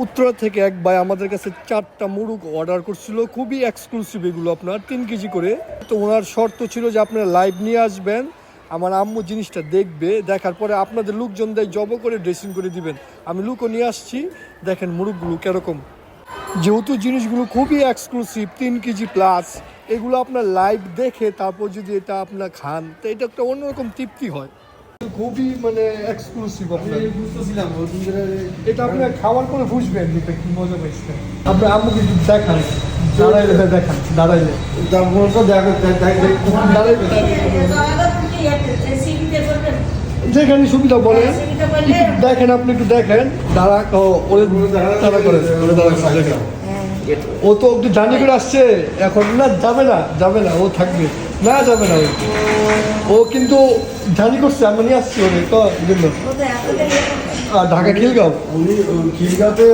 উত্তরা থেকে এক ভাই আমাদের কাছে 4টা মুরগ অর্ডার করছিল, খুবই এক্সক্লুসিভ এগুলো, আপনার 3 কেজি করে। তো ওনার শর্ত ছিল যে আপনারা লাইভ নিয়ে আসবেন, আমার আম্মু জিনিসটা দেখবে, দেখার পরে আপনাদের লোকজন দেয় জব করে ড্রেসিং করে দিবেন। আমি লুকও নিয়ে আসছি, দেখেন মুরগগুলো কীরকম। যেহেতু জিনিসগুলো খুবই এক্সক্লুসিভ, 3 কেজি প্লাস, এগুলো আপনার লাইভ দেখে তারপর যদি এটা আপনার খান তো এটা একটা অন্যরকম তৃপ্তি হয়। খুবই মানে এক্সক্লুসিভ, আপনার বুঝতেছিলাম এটা আপনার খাওয়ার পরে বুঝবেন এটা কি মজা পাইছে। আপনার আম্মুকে একটু দেখান, দাঁড়াইলে দেখান, দাঁড়াইলে যেখানে সুবিধা বলেন দেখেন, আপনি একটু দেখেন, দাঁড়া দাঁড়া করেন, দেখেন ও তো একটু জানি করে আসছে এখন, না যাবে না, যাবে না, ও থাকবে না, যাবে না, ও কিন্তু জানি করছে, আমি নিয়ে আসছি ওদের তো জন্য। ঢাকা খিলগাঁও, উনি খিলগাঁওতে